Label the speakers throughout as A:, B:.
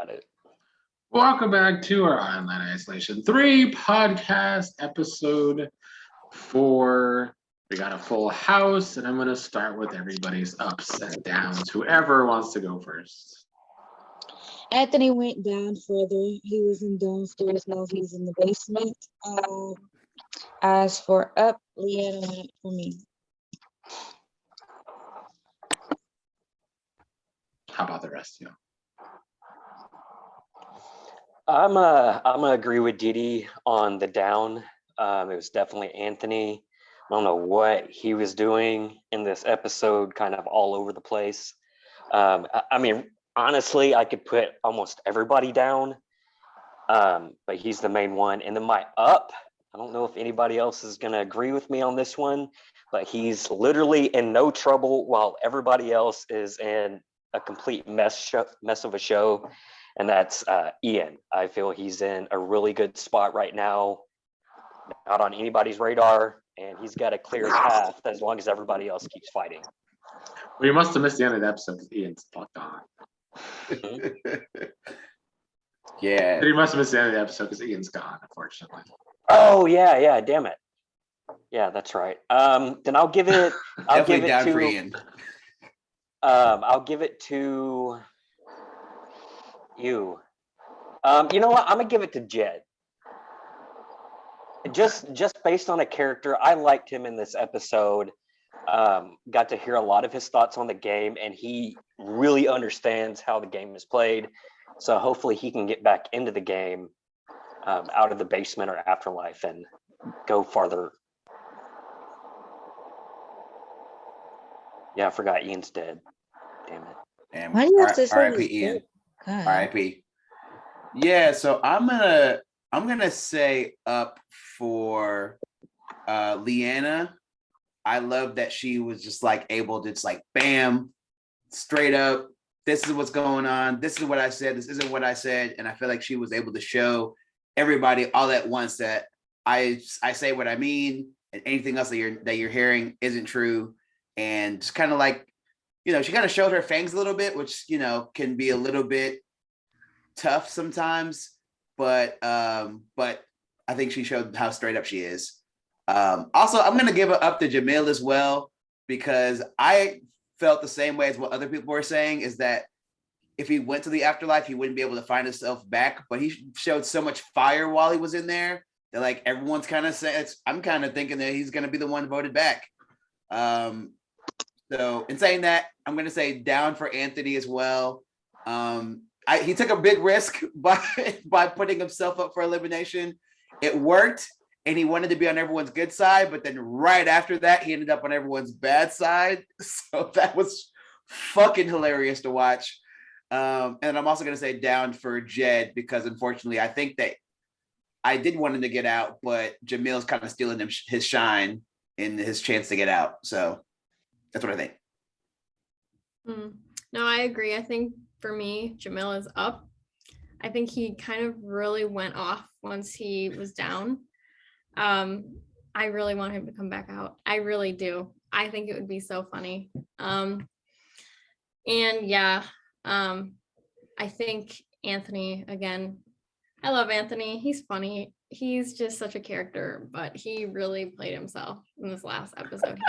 A: got it.
B: Welcome back to our Online Isolation 3 podcast episode 4. We got a full house, and I'm going to start with everybody's ups and downs. Whoever wants to go first.
C: Anthony went down further. He was in downstairs, now he's in the basement. As for up, Leanna went for me.
B: How about the rest of you?
A: I'm gonna agree with Didi on the down. It was definitely Anthony. I don't know what he was doing in this episode, kind of all over the place. I mean, honestly, I could put almost everybody down, but he's the main one. And then my up, I don't know if anybody else is gonna agree with me on this one, but he's literally in no trouble while everybody else is in a complete mess of a show. And that's Ian. I feel he's in a really good spot right now, not on anybody's radar, and he's got a clear path as long as everybody else keeps fighting.
B: Well, you must have missed the end of the episode because Ian's fucked on.
D: Yeah.
B: But you must have missed the end of the episode because Ian's gone, unfortunately.
A: Oh yeah, damn it. Yeah, that's right. Then I'll give it. I'll give
D: Definitely
A: it
D: down
A: to.
D: for Ian.
A: I'll give it to you. You know what? I'm gonna give it to Jed. Just based on a character, I liked him in this episode. Got to hear a lot of his thoughts on the game, and he really understands how the game is played. So hopefully he can get back into the game, out of the basement or afterlife, and go farther. Yeah, I forgot Ian's dead. Damn it.
D: Damn.
C: Why do you have to say
D: R.I.P.
C: this?
D: Ian.
C: God.
D: R.I.P. Yeah, so I'm gonna say up for Leanna. I love that she was just like able to just like bam, straight up. This is what's going on. This is what I said. This isn't what I said, and I feel like she was able to show everybody all at once that I say what I mean, and anything else that you're hearing isn't true. And just kind of like, she kind of showed her fangs a little bit, which can be a little bit tough sometimes, but I think she showed how straight up she is. Also, I'm gonna give it up to Jamil as well, because I felt the same way as what other people were saying, is that if he went to the afterlife, he wouldn't be able to find himself back. But he showed so much fire while he was in there that like everyone's kind of saying, I'm kind of thinking that he's gonna be the one voted back. So in saying that, I'm going to say down for Anthony as well. He took a big risk by putting himself up for elimination. It worked, and he wanted to be on everyone's good side, but then right after that, he ended up on everyone's bad side. So that was fucking hilarious to watch. And I'm also going to say down for Jed, because unfortunately, I think that I did want him to get out, but Jamil's kind of stealing his shine in his chance to get out. So that's what I think.
E: No, I agree. I think for me, Jamil is up. I think he kind of really went off once he was down. I really want him to come back out. I really do. I think it would be so funny. And yeah, I think Anthony, again, I love Anthony. He's funny. He's just such a character, but he really played himself in this last episode.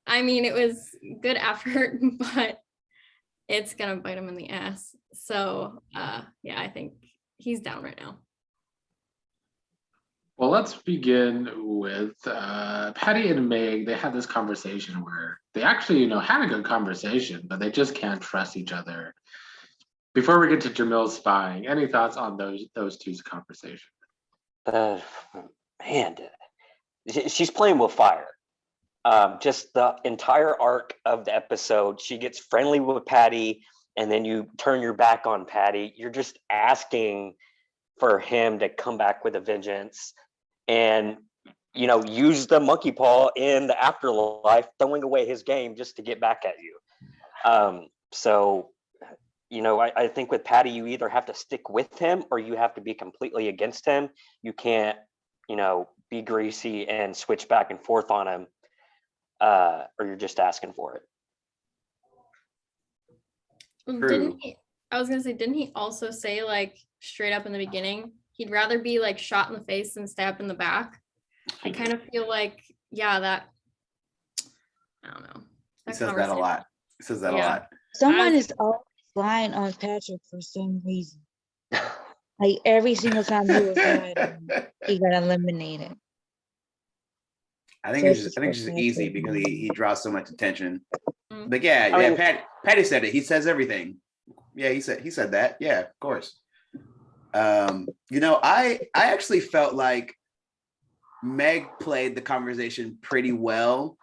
E: I mean, it was good effort, but it's gonna bite him in the ass. So yeah, I think he's down right now.
B: Well, let's begin with Patty and Meg. They had this conversation where they actually, had a good conversation, but they just can't trust each other. Before we get to Jamil's spying, any thoughts on those two's conversation?
A: Man, she's playing with fire. Just the entire arc of the episode, she gets friendly with Patty, and then you turn your back on Patty. You're just asking for him to come back with a vengeance and use the monkey paw in the afterlife, throwing away his game just to get back at you. So I think with Patty, you either have to stick with him or you have to be completely against him. You can't be greasy and switch back and forth on him, or you're just asking for it.
E: Well,
D: True.
E: didn't he? I was gonna say, didn't he also say like straight up in the beginning, he'd rather be like shot in the face than stabbed in the back? I kind of feel like, yeah, that I don't know.
D: He
E: That
D: says that a
E: conversation.
D: lot. He says that a
E: Yeah.
D: lot.
C: Someone
E: was-
C: is always lying on Patrick for some reason. Like every single time he was lied on, he got eliminated.
D: I think it's just easy because he draws so much attention.
E: Mm.
D: But yeah,
A: I
D: yeah,
A: mean-
D: Patty said it. He says everything. Yeah, he said that. Yeah, of course. I actually felt like Meg played the conversation pretty well.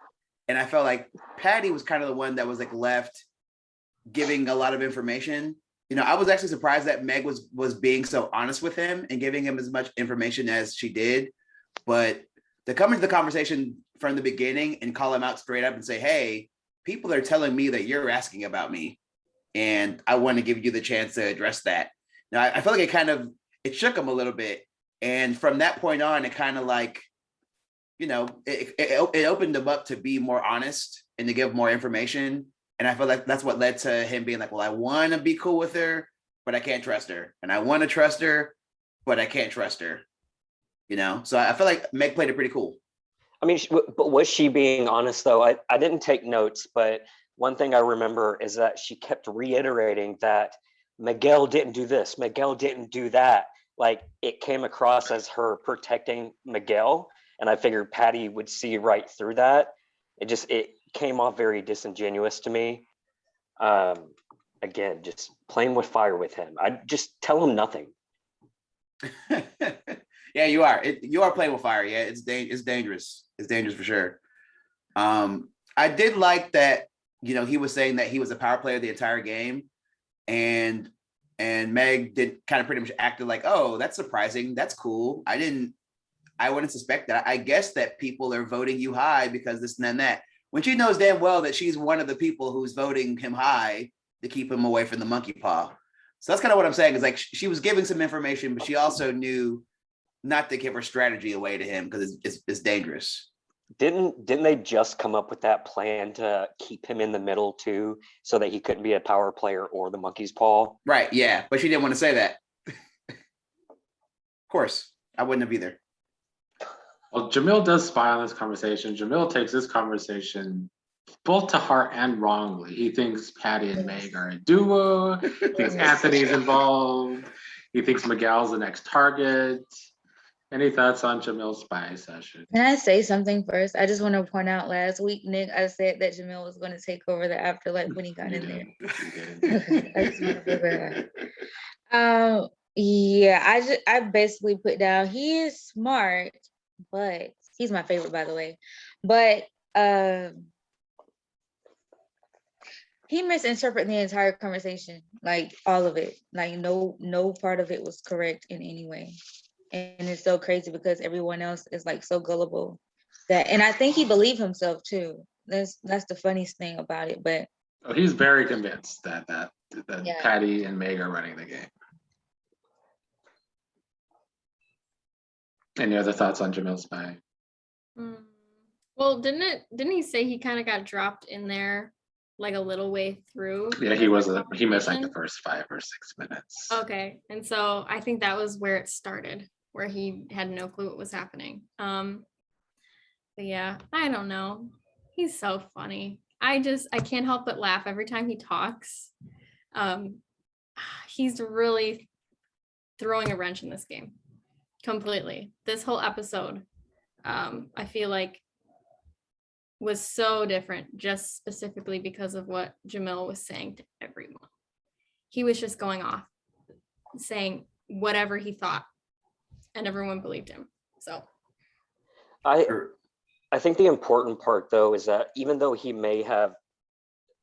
D: And I felt like Patty was kind of the one that was like left giving a lot of information. I was actually surprised that Meg was being so honest with him and giving him as much information as she did. But to come into the conversation from the beginning and call him out straight up and say, hey, people are telling me that you're asking about me, and I want to give you the chance to address that. Now, I feel like it shook him a little bit. And from that point on, it kind of like, it opened him up to be more honest and to give more information. And I feel like that's what led to him being like, well, I want to be cool with her, but I can't trust her. And I want to trust her, but I can't trust her. So I feel like Meg played it pretty cool.
A: I mean, but was she being honest though? I didn't take notes, but one thing I remember is that she kept reiterating that Miguel didn't do this, Miguel didn't do that. Like it came across as her protecting Miguel, and I figured Patty would see right through that. It came off very disingenuous to me. Again, just playing with fire with him. I just tell him nothing.
D: Yeah, you are. You are playing with fire. Yeah, it's dangerous. It's dangerous for sure. I did like that. He was saying that he was a power player the entire game, and Meg did kind of pretty much acted like, oh, that's surprising. That's cool. I wouldn't suspect that. I guess that people are voting you high because this and then that. When she knows damn well that she's one of the people who's voting him high to keep him away from the monkey paw. So that's kind of what I'm saying is like she was giving some information, but she also knew not to give her strategy away to him because it's dangerous.
A: Didn't they just come up with that plan to keep him in the middle too, so that he couldn't be a power player or the monkey's paw?
D: Right. Yeah, but she didn't want to say that. Of course, I wouldn't have either.
B: Well, Jamil does spy on this conversation. Jamil takes this conversation both to heart and wrongly. He thinks Patty and Meg are a duo. He thinks Anthony's involved. He thinks Miguel's the next target. Any thoughts on Jamil's spy session?
C: Can I say something first? I just want to point out last week, Nick, I said that Jamil was going to take over the afterlife when he got in there. Okay, I just want to put that out. Yeah, I basically put down he is smart, but he's my favorite, by the way. But he misinterpreted the entire conversation, like all of it. Like no part of it was correct in any way. And it's so crazy because everyone else is like so gullible and I think he believed himself too. That's the funniest thing about it. But
B: He's very convinced that
C: Yeah.
B: Patty and Meg are running the game. Any other thoughts on Jamil's spy?
E: Well, didn't he say he kind of got dropped in there like a little way through?
B: Yeah, he missed like the
E: conversation?
B: first 5 or 6 minutes.
E: Okay, and so I think that was where it started, where he had no clue what was happening. But yeah, I don't know. He's so funny. I can't help but laugh every time he talks. He's really throwing a wrench in this game completely. This whole episode, I feel like was so different just specifically because of what Jamil was saying to everyone. He was just going off saying whatever he thought and everyone believed him. So
A: I think the important part though is that even though he may have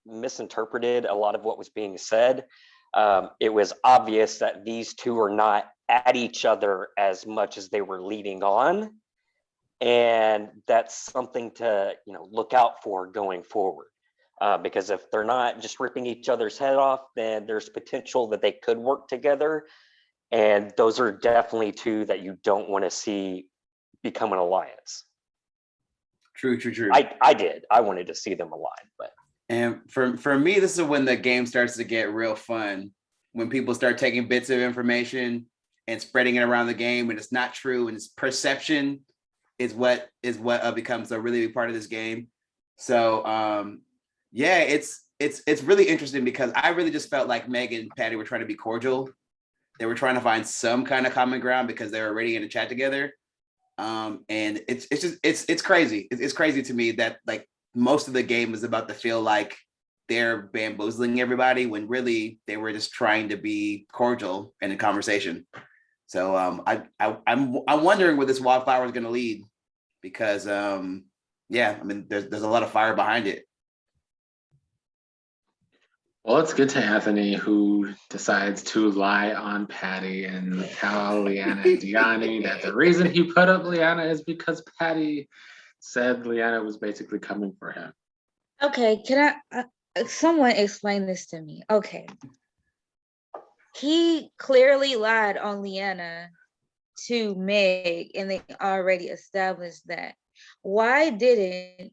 A: misinterpreted a lot of what was being said, it was obvious that these two are not at each other as much as they were leading on. And that's something to look out for going forward. Because if they're not just ripping each other's head off, then there's potential that they could work together. And those are definitely two that you don't want to see become an alliance.
D: True.
A: I wanted to see them aligned, but
D: And for me, this is when the game starts to get real fun. When people start taking bits of information and spreading it around the game, and it's not true, and it's perception is what becomes a really big part of this game. So yeah, it's really interesting because I really just felt like Meg and Patty were trying to be cordial. They were trying to find some kind of common ground because they're already in a chat together. And it's crazy. It's crazy to me that like most of the game is about to feel like they're bamboozling everybody when really they were just trying to be cordial in a conversation. So I'm wondering where this wildflower is going to lead because yeah, I mean there's a lot of fire behind it.
B: Well, let's get to Anthony, who decides to lie on Patty and tell Leanna and Deani that the reason he put up Leanna is because Patty said Leanna was basically coming for him.
C: Okay, can someone explain this to me? Okay. He clearly lied on Leanna to Meg, and they already established that. Why didn't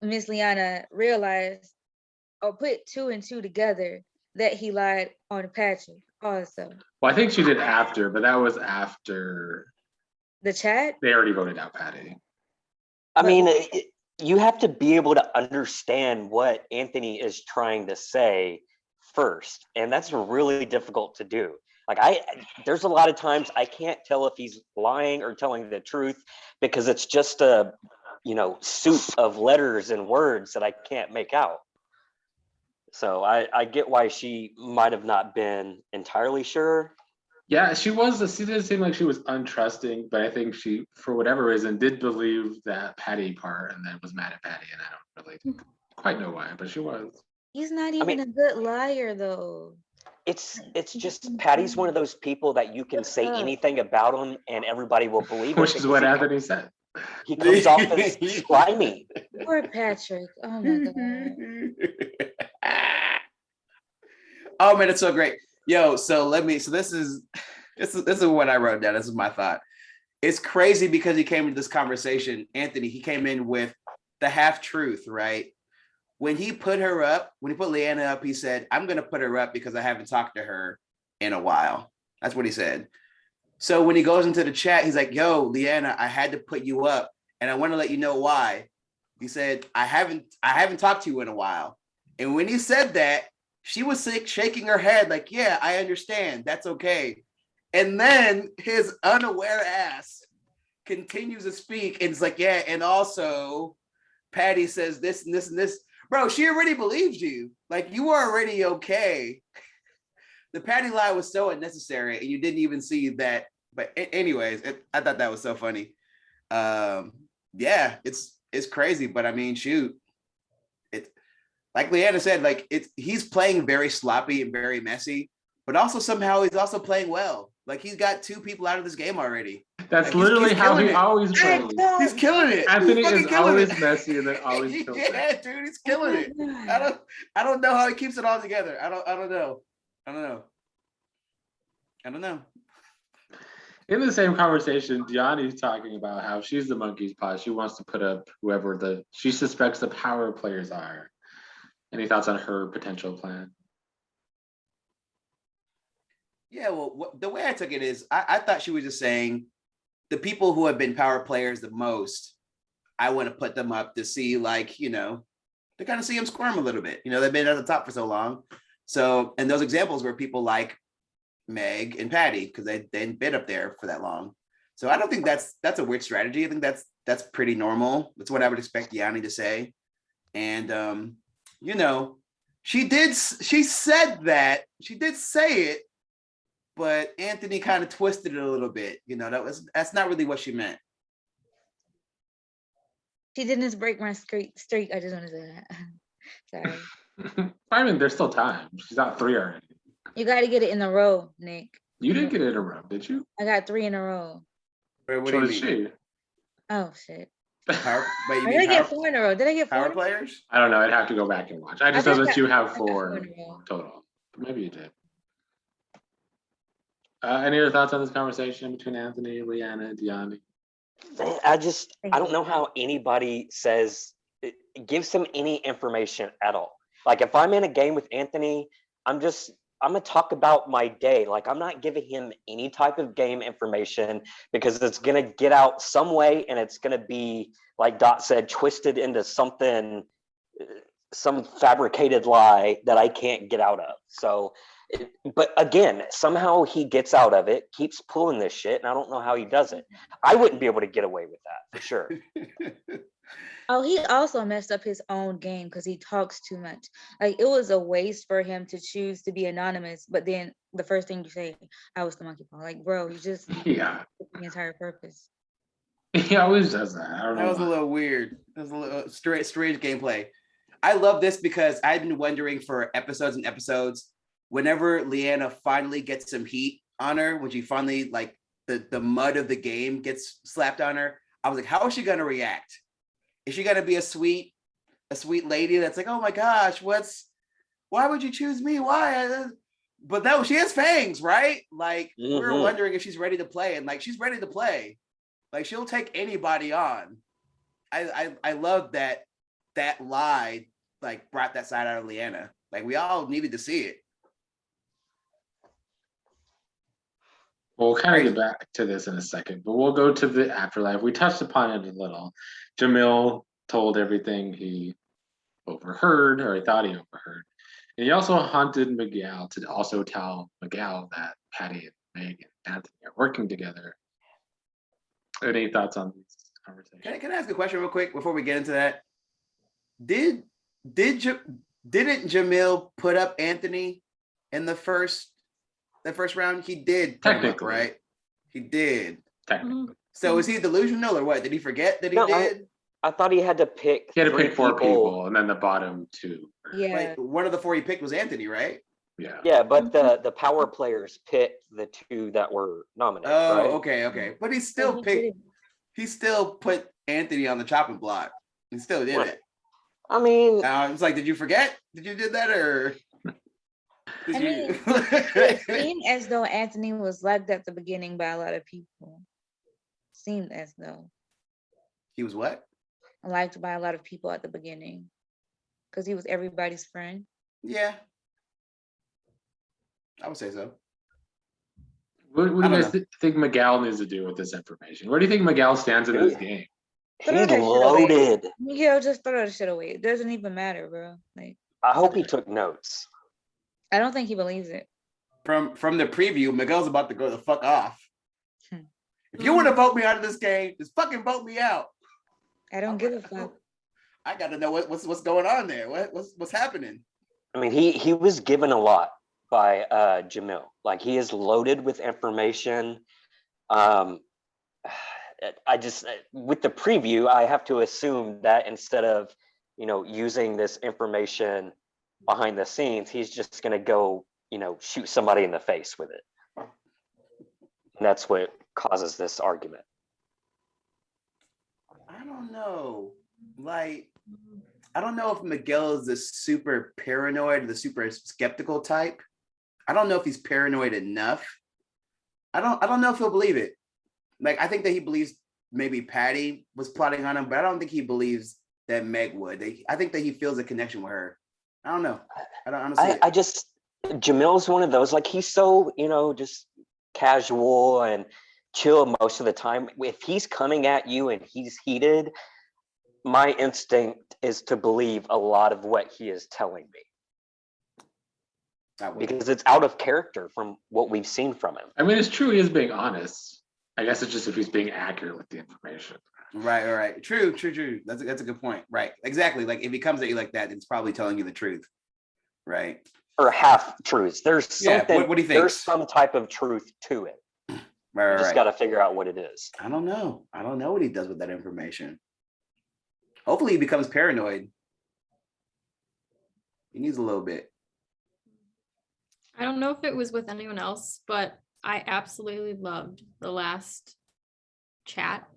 C: Miss Leanna realize or put two and two together that he lied on Patrick also?
B: Well, I think she did after, but that was after
C: The chat?
B: they already voted out Patty.
A: I
C: But-
A: mean, you have to be able to understand what Anthony is trying to say first, and that's really difficult to do. Like there's a lot of times I can't tell if he's lying or telling the truth because it's just a, soup of letters and words that I can't make out. So I get why she might have not been entirely sure.
B: Yeah, she didn't seem like she was untrusting, but I think she, for whatever reason, did believe that Patty part and then was mad at Patty, and I don't really quite know why, but she was.
C: He's not even a good liar though.
A: It's just Patty's one of those people that you can say anything about him and everybody will believe it.
B: Which is what Anthony said.
A: He comes off as slimy.
C: Poor Patrick. Oh my God.
D: Oh man, it's so great. Yo, so this is what I wrote down. This is my thought. It's crazy because he came into this conversation, Anthony, he came in with the half truth, right? When he put Leanna up, he said, I'm gonna put her up because I haven't talked to her in a while. That's what he said. So when he goes into the chat, he's like, yo, Leanna, I had to put you up and I want to let you know why. He said, I haven't talked to you in a while. And when he said that, she was shaking her head like, yeah, I understand. That's okay. And then his unaware ass continues to speak and it's like, yeah, and also Patty says this and this and this. Bro, she already believed you. Like you were already okay. The Patty lie was so unnecessary and you didn't even see that. But anyways, I thought that was so funny. Yeah, it's crazy, but I mean, shoot. Like Leanna said, like he's playing very sloppy and very messy, but also somehow he's also playing well. Like he's got two people out of this game already.
B: That's
D: Like,
B: literally
D: he's
B: how he
D: killing it.
B: always plays.
D: He's killing it.
B: Anthony
D: He's fucking
B: is
D: killing
B: always
D: it.
B: messy and then always kills
D: Yeah,
B: it.
D: dude, he's killing it. I don't know how he keeps it all together. I don't know.
B: In the same conversation, Deani's talking about how she's the monkey's paw. She wants to put up whoever she suspects the power players are. Any thoughts on her potential plan?
D: Yeah, well, the way I took it is I thought she was just saying the people who have been power players the most, I want to put them up to see, like, to kind of see them squirm a little bit. They've been at the top for so long. So, and those examples were people like Meg and Patty, because they've been up there for that long. So I don't think that's a weird strategy. I think that's pretty normal. That's what I would expect Deani to say. And she did say it, but Anthony kind of twisted it a little bit. That's not really what she meant.
C: She didn't break my streak. I just want to say that. Sorry.
B: I mean, there's still time. She's got 3 already.
C: You got to get it in a row, Nick.
B: You didn't get it in a row, did you?
C: I got 3 in a row.
D: What
B: So
D: do you
B: did
D: mean?
B: she?
C: Oh shit.
D: Power, but you
C: Did I
D: mean
C: get 4 in a row? Did I get 4?
D: power players?
B: I don't know. I'd have to go back and watch. I just
C: I
B: know
C: think
B: that you have
C: I got
B: 4
C: in a row.
B: total. But maybe you did. Any other thoughts on this conversation between Anthony, Leanna, and Deani?
A: I don't know how anybody says gives him any information at all. Like if I'm in a game with Anthony, I'm gonna talk about my day. Like I'm not giving him any type of game information because it's gonna get out some way and it's gonna be, like Dot said, twisted into something, some fabricated lie that I can't get out of. So, but again, somehow he gets out of it, keeps pulling this shit, and I don't know how he does it. I wouldn't be able to get away with that for sure.
C: Oh, he also messed up his own game because he talks too much. Like it was a waste for him to choose to be anonymous, but then the first thing you say, I was the monkey paw. Like, bro, you just
B: Yeah,
C: the entire purpose.
B: he always does that. I don't
D: That
B: know.
D: was a
B: why.
D: little weird. That was a little strange gameplay. I love this because I've been wondering for episodes and episodes. Whenever Leanna finally gets some heat on her, when she finally like the mud of the game gets slapped on her, I was like, how is she gonna react? Is she gonna be a sweet lady that's like, oh my gosh, why would you choose me? Why? But no, she has fangs, right? Like we were
A: Mhm.
D: wondering if she's ready to play, and like she's ready to play. Like she'll take anybody on. I love that lie like brought that side out of Leanna. Like we all needed to see it.
B: We'll kind of get back to this in a second, but we'll go to the afterlife. We touched upon it a little. Jamil told everything he overheard, or he thought he overheard. And he also hunted Miguel to also tell Miguel that Patty and Meg and Anthony are working together. Any thoughts on this conversation?
D: Can I ask a question real quick before we get into that? Didn't Jamil put up Anthony in the first round? He did put him up,
B: Technically.
D: right? He did.
B: Technically.
D: So is he delusional or what? Did he forget that he
A: No,
D: did?
A: I thought he had to pick.
B: He had to
A: three
B: pick four people and then the bottom two.
C: Yeah.
D: Like one of the four he picked was Anthony, right?
B: Yeah.
A: Yeah, but the power players picked the two that were nominated,
D: Oh,
A: right?
D: okay. But he
C: So
D: still
C: he did
D: picked.
C: it.
D: He still put Anthony on the chopping block. He still did
A: Right.
D: it.
A: I mean,
D: It's like, did you forget? Did you did that or? Did
C: I
D: you?
C: It seemed as though Anthony was liked at the beginning by a lot of people. Seemed as though
D: He was what?
C: liked by a lot of people at the beginning because he was everybody's friend.
D: Yeah, I would say so.
B: What do
D: I
B: you
D: don't
B: guys think Miguel needs to do with this information? Where do you think Miguel stands in this game?
C: Throw
A: he's
C: that shit away.
A: loaded.
C: Miguel, just throw that shit away. It doesn't even matter, bro. Like,
A: I hope he took notes.
C: I don't think he believes it.
D: From the preview, Miguel's about to go the fuck off.
C: Hmm.
D: If you want to vote me out of this game, just fucking vote me out.
C: I don't give a fuck.
D: I got to know what's going on there. What's happening?
A: I mean, he was given a lot by Jamil. Like he is loaded with information. I just with the preview, I have to assume that instead of using this information behind the scenes, he's just gonna go shoot somebody in the face with it. And that's what causes this argument.
D: I don't know. Like, I don't know if Miguel is the super paranoid, the super skeptical type. I don't know if he's paranoid enough. I don't know if he'll believe it. Like, I think that he believes maybe Patty was plotting on him, but I don't think he believes that Meg would. I think that he feels a connection with her. I don't know. I don't honestly.
A: I just Jamil's one of those, like he's so just casual and chill most of the time. If he's coming at you and he's heated, my instinct is to believe a lot of what he is telling me because it's out of character from what we've seen from him.
B: I mean, it's true he is being honest. I guess it's just if he's being accurate with the information.
D: Right. True. That's a good point. Right. Exactly. Like if he comes at you like that, it's probably telling you the truth. Right.
A: Or half truths. There's something.
D: What do you think?
A: There's some type of truth to it.
D: Right.
A: You just got to figure out what it is.
D: I don't know what he does with that information. Hopefully he becomes paranoid. He needs a little bit.
E: I don't know if it was with anyone else, but I absolutely loved the last chat.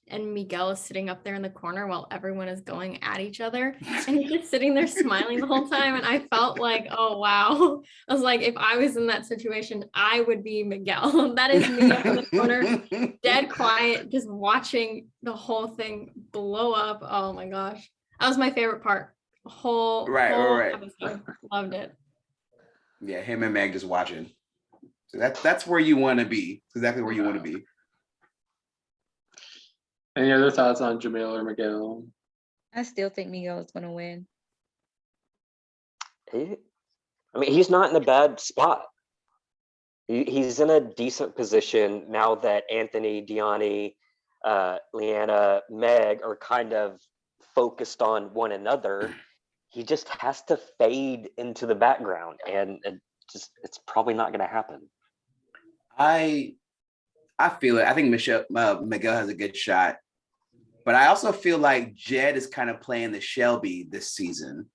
E: And Miguel is sitting up there in the corner while everyone is going at each other. And he's just sitting there smiling the whole time. And I felt like, oh, wow. I was like, if I was in that situation, I would be Miguel. That is me up in the corner, dead quiet, just watching the whole thing blow up. Oh my gosh. That was my favorite part. Whole
D: Right.
E: episode. Loved it.
D: Yeah, him and Meg just watching. So that's where you want to be. It's exactly where you want to be.
B: Any other thoughts on Jamil or Miguel?
C: I still think Miguel is gonna win.
A: I mean, he's not in a bad spot. He's in a decent position now that Anthony, Deani, Leanna, Meg are kind of focused on one another. He just has to fade into the background, and it's probably not going to happen.
D: I feel it. I think Miguel has a good shot, but I also feel like Jed is kind of playing the Shelby this season,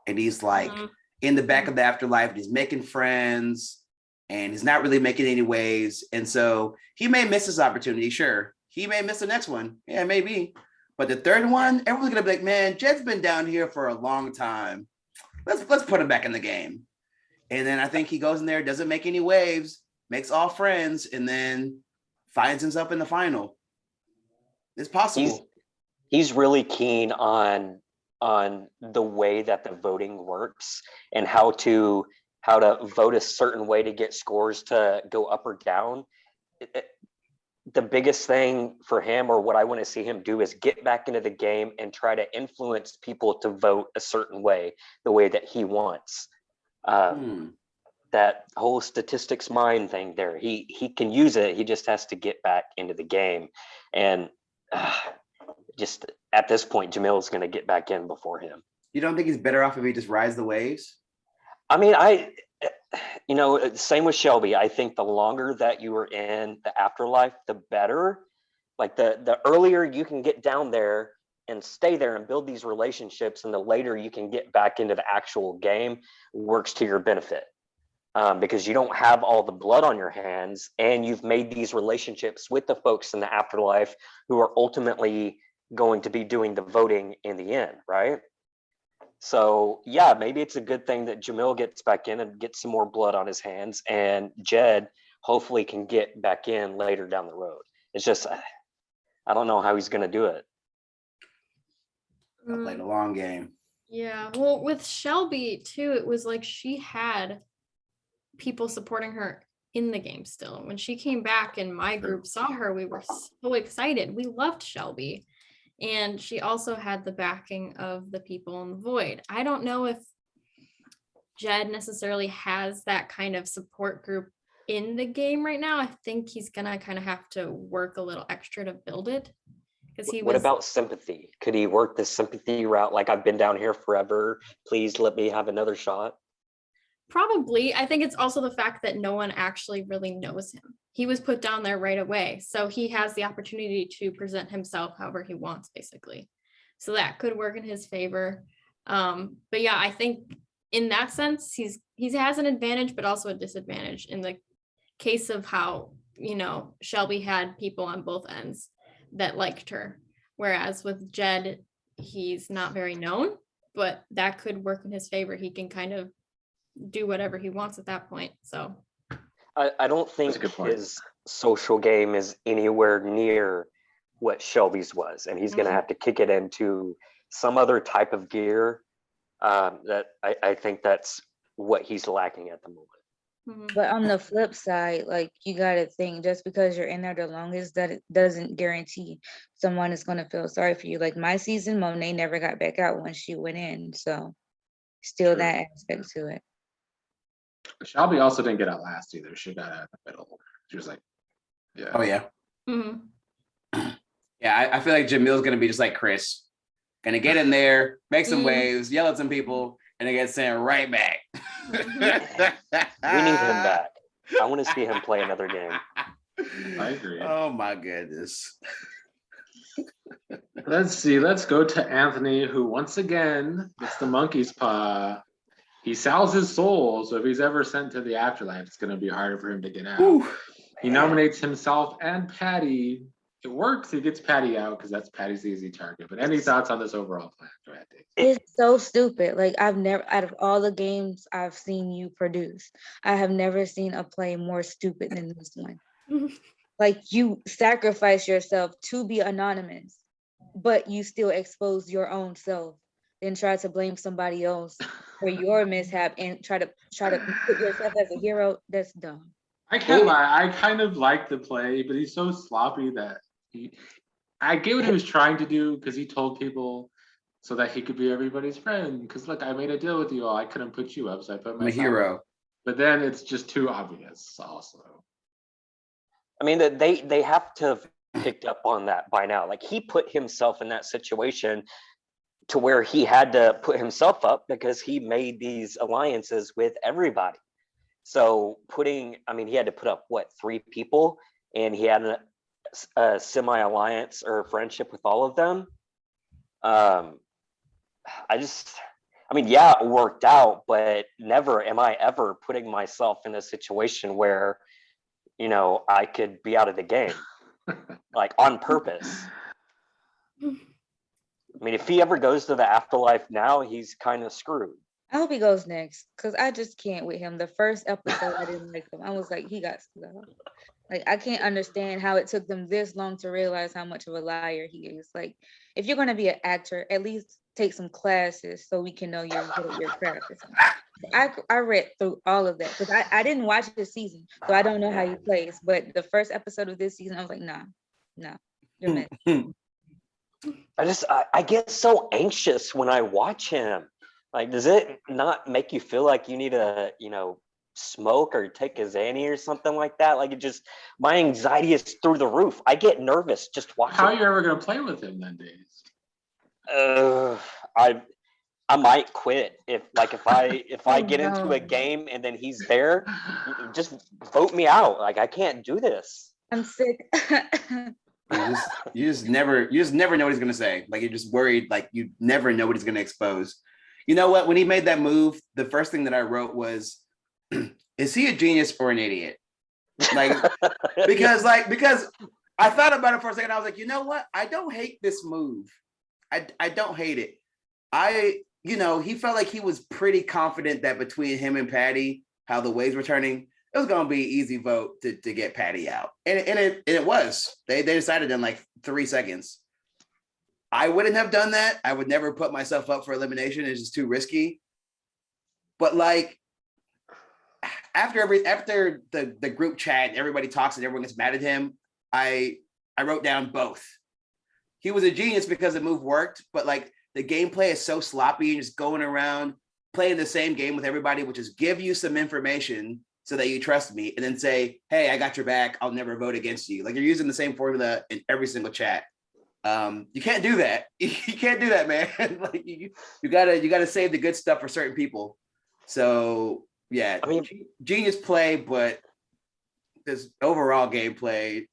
D: and he's like in the back of the afterlife. And he's making friends, and he's not really making any waves, and so he may miss his opportunity. Sure, he may miss the next one. Yeah, maybe. But the third one, everyone's gonna be like, "Man, Jed's been down here for a long time. Let's put him back in the game." And then I think he goes in there, doesn't make any waves, makes all friends, and then finds himself in the final. It's possible.
A: He's really keen on the way that the voting works and how to vote a certain way to get scores to go up or down. The biggest thing for him, or what I want to see him do, is get back into the game and try to influence people to vote a certain way, the way that he wants. That whole statistics mind thing there, he can use it. He just has to get back into the game. And just at this point, Jamil's going to get back in before him.
D: You don't think he's better off if he just rides the waves?
A: I mean, same with Shelby. I think the longer that you are in the afterlife, the better. Like the earlier you can get down there and stay there and build these relationships, and the later you can get back into the actual game, works to your benefit. Because you don't have all the blood on your hands, and you've made these relationships with the folks in the afterlife who are ultimately going to be doing the voting in the end, right? So yeah, maybe it's a good thing that Jamil gets back in and gets some more blood on his hands, and Jed hopefully can get back in later down the road. It's just, I don't know how he's going to do it.
D: I played a long game.
E: Yeah, well, with Shelby too, it was like she had people supporting her in the game still. When she came back and my group saw her, we were so excited. We loved Shelby. And she also had the backing of the people in the void. I don't know if Jed necessarily has that kind of support group in the game right now. I think he's gonna kind of have to work a little extra to build it.
A: What about sympathy? Could he work the sympathy route? Like, I've been down here forever. Please let me have another shot.
E: Probably. I think it's also the fact that no one actually really knows him. He was put down there right away. So he has the opportunity to present himself however he wants, basically. So that could work in his favor. But yeah, I think in that sense, he has an advantage, but also a disadvantage in the case of how, Shelby had people on both ends that liked her. Whereas with Jed, he's not very known, but that could work in his favor. He can kind of do whatever he wants at that point. So
A: I don't think his social game is anywhere near what Shelby's was, and he's going to have to kick it into some other type of gear. That I think that's what he's lacking at the moment.
C: But on the flip side, like, you got to think, just because you're in there the longest, that it doesn't guarantee someone is going to feel sorry for you. Like my season, Monet never got back out when she went in, so still that aspect to it.
B: Shelby also didn't get out last either. She got out in the middle. She was like, yeah.
D: Oh yeah. Yeah, I feel like Jamil's gonna be just like Chris, gonna get in there, make some waves, yell at some people, and then get sent right back.
A: We need him back. I want to see him play another game.
B: I agree.
D: Oh my goodness.
B: Let's see. Let's go to Anthony, who once again gets the monkey's paw. He sells his soul, so if he's ever sent to the afterlife, it's going to be harder for him to get out. Ooh, he nominates himself and Patty. It works. He gets Patty out because that's Patty's easy target. But any thoughts on this overall plan? Go ahead, Dave.
C: It's so stupid. Like, I've never, out of all the games I've seen you produce, I have never seen a play more stupid than this one. Like, you sacrifice yourself to be anonymous but you still expose your own self, then try to blame somebody else for your mishap and try to put yourself as a hero. That's dumb.
B: I can't lie. I kind of like the play, but he's so sloppy that I get what he was trying to do because he told people so that he could be everybody's friend. Because look, I made a deal with you all. I couldn't put you up, so I put
D: I'm a
B: myself.
D: hero.
B: But then it's just too obvious. Also,
A: I mean, that they have to have picked up on that by now. Like, he put himself in that situation to where he had to put himself up because he made these alliances with everybody. So I mean, he had to put up what, 3 people, and he had a semi-alliance or friendship with all of them. I mean, yeah, it worked out, but never am I ever putting myself in a situation where, you know, I could be out of the game, like on purpose. I mean, if he ever goes to the afterlife now, he's kind of screwed.
C: I hope he goes next because I just can't with him. The first episode, I didn't like him. I was like, he got to go. Like, I can't understand how it took them this long to realize how much of a liar he is. Like, if you're going to be an actor, at least take some classes so we can know you're good at your craft. I read through all of that because I didn't watch this season, so I don't know how he plays. But the first episode of this season, I was like, nah, you're meant.
A: I get so anxious when I watch him. Like, does it not make you feel like you need to, you know, smoke or take a Xanny or something like that? Like, my anxiety is through the roof. I get nervous just watching.
B: how are you ever gonna play with him then, Days?
A: I might quit if I get into a game and then he's there. Just vote me out. Like, I can't do this.
C: I'm sick.
D: You just never know what he's gonna say. Like, you're just worried. Like, you never know what he's gonna expose. You know what? When he made that move, the first thing that I wrote was, "Is he a genius or an idiot?" Like, because I thought about it for a second. I was like, you know what? I don't hate this move. I don't hate it. He felt like he was pretty confident that between him and Patty, how the waves were turning, it was going to be an easy vote to get Patty out. And it was. They decided in like 3 seconds. I wouldn't have done that. I would never put myself up for elimination. It's just too risky. But like, after the group chat, everybody talks and everyone gets mad at him, I wrote down both. He was a genius because the move worked, but like, the gameplay is so sloppy and just going around playing the same game with everybody, which is give you some information so that you trust me and then say, hey, I got your back. I'll never vote against you. Like, you're using the same formula in every single chat. You can't do that. You can't do that, man. Like, you gotta save the good stuff for certain people. So yeah, I mean, genius play, but this overall gameplay.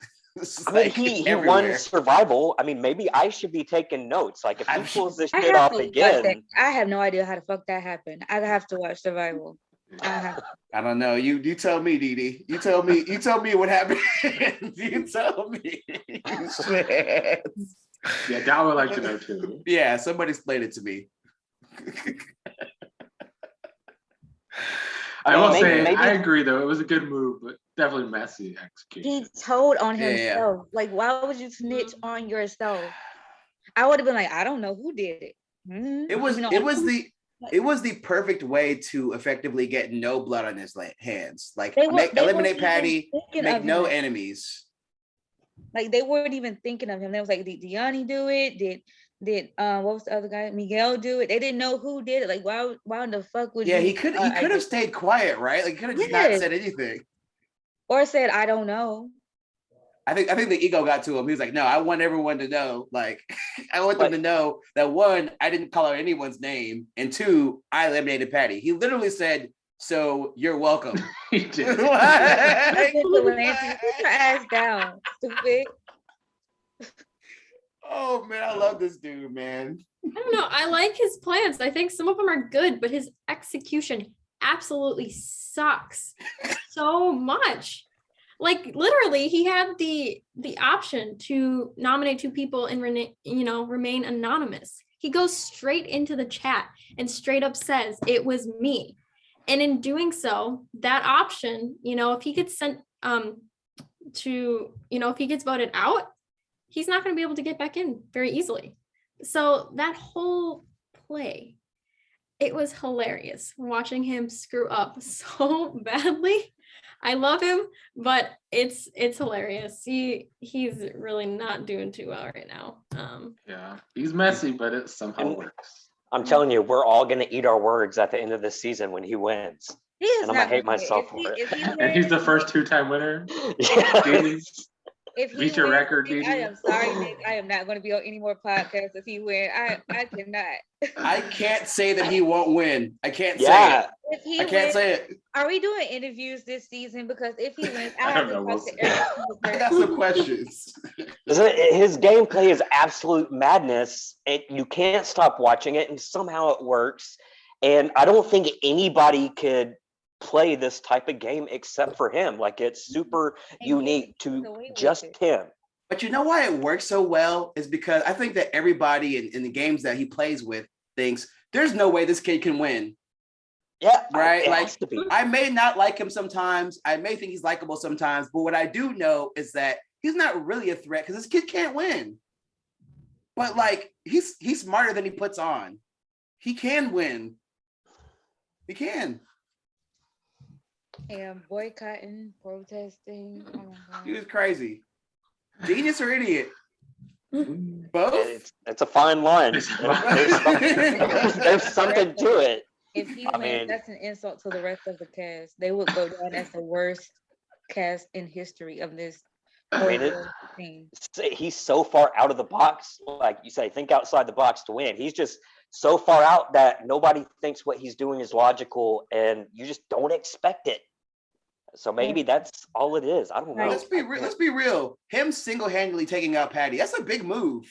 A: He won survival. I mean, maybe I should be taking notes. Like, if he pulls this shit off again.
C: I have no idea how the fuck that happened. I have to watch survival.
D: I don't know. You tell me, Dee. You tell me what happened. You tell me.
B: Yeah, Dal would like to know too.
D: Yeah, somebody explain it to me.
B: I will say, I agree though. It was a good move, but definitely messy execution.
C: He told on himself. Yeah. Like, why would you snitch on yourself? I would have been like, I don't know who did it. Mm-hmm.
D: It was the perfect way to effectively get no blood on his hands. Like, eliminate Patty, make no enemies.
C: Like, they weren't even thinking of him. They was like, did Deani do it? Did what was the other guy? Miguel do it? They didn't know who did it. Like, why in the fuck would you?
D: Yeah, he could have stayed quiet, right? Like, he could have just not said anything.
C: Or said, I don't know.
D: I think the ego got to him. He was like, no, I want everyone to know. Like, I want them to know that, 1, I didn't call out anyone's name, and 2, I eliminated Patty. He literally said, so you're welcome.
B: He did.
C: Put your ass down, stupid.
D: Oh man, I love this dude, man.
E: I don't know. I like his plans. I think some of them are good, but his execution absolutely sucks so much. Like, literally, he had the option to nominate 2 people and remain anonymous. He goes straight into the chat and straight up says it was me. And in doing so, that option, if he gets sent if he gets voted out, he's not going to be able to get back in very easily. So that whole play, it was hilarious watching him screw up so badly. I love him, but it's hilarious. He's really not doing too well right now.
B: Yeah, he's messy, but it somehow
A: And-
B: works.
A: I'm telling you, we're all gonna eat our words at the end of the season when he wins.
C: He is
A: And I'm gonna
C: not
A: hate
C: gonna
A: myself
C: win.
A: for
C: If he
A: it.
B: And he's the
C: wins-
B: first two-time winner.
A: Yeah.
B: Didi.
C: If he
B: Beat your
C: wins,
B: record,
C: Nick, I
B: Didi.
C: am sorry, Nick. I am not going to be on any more podcasts if he wins. I cannot.
D: I can't say that he won't win. I can't say
A: Yeah.
D: it.
C: If he
D: I can't
C: wins,
D: say it.
C: are we doing interviews this season? Because if he wins, I
B: I
C: have
B: don't
C: to
B: know, we'll
C: talk to
B: see.
C: every single
D: I
C: person.
D: got some questions.
A: His gameplay is absolute madness. You can't stop watching it, and somehow it works. And I don't think anybody could play this type of game except for him. Like, it's super
C: And
A: unique
C: get
A: to
C: away with
A: just
C: it.
A: him.
D: But you know why it works so well is because I think that everybody in the games that he plays with thinks there's no way this kid can win.
A: Yeah,
D: Right,
A: It
D: like-
A: has to be.
D: I may not like him sometimes. I may think he's likable sometimes, but what I do know is that he's not really a threat because this kid can't win. But like he's smarter than he puts on. He can win. He can.
C: And boycotting, protesting. Oh my
D: He
C: God.
D: was crazy. Genius or idiot? Both.
A: It's a fine line.
B: It's
A: There's something to it.
C: If he
A: I
C: wins,
A: mean-
C: that's an insult to the rest of the cast. They would go down as the worst cast in history of this
A: I mean, it-
C: whole thing.
A: He's so far out of the box. Like you say, think outside the box to win. He's just so far out that nobody thinks what he's doing is logical, and you just don't expect it. So maybe that's all it is. I don't know.
C: Right.
D: Let's be real. Let's be real. Him single-handedly taking out Patty. That's a big move.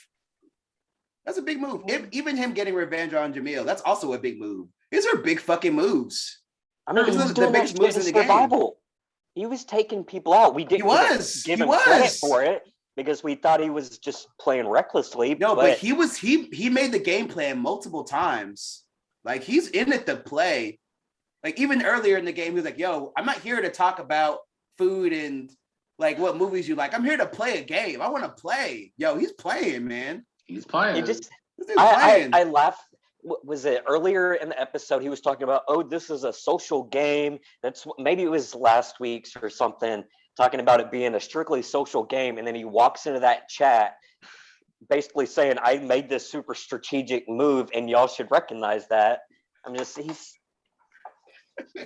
D: That's a big move. Even him getting revenge on Jamil. That's also a big move. These are big fucking moves.
A: I mean, he
D: Those
A: was
D: are the
A: doing that
D: biggest moves
A: shit
D: in
A: in
D: the game.
A: survival. He was taking people out. We didn't give him credit for it because we thought he was just playing recklessly.
D: No, but he made the game plan multiple times. Like he's in it to play. Like even earlier in the game, he was like, "Yo, I'm not here to talk about food and like what movies you like. I'm here to play a game. I want to play." Yo, he's playing, man.
B: He's playing.
A: it just
D: This dude's
A: I
D: playing.
A: laughed. Was it earlier in the episode? He was talking about, oh, this is a social game. Maybe it was last week's or something, talking about it being a strictly social game. And then he walks into that chat, basically saying, I made this super strategic move, and y'all should recognize that.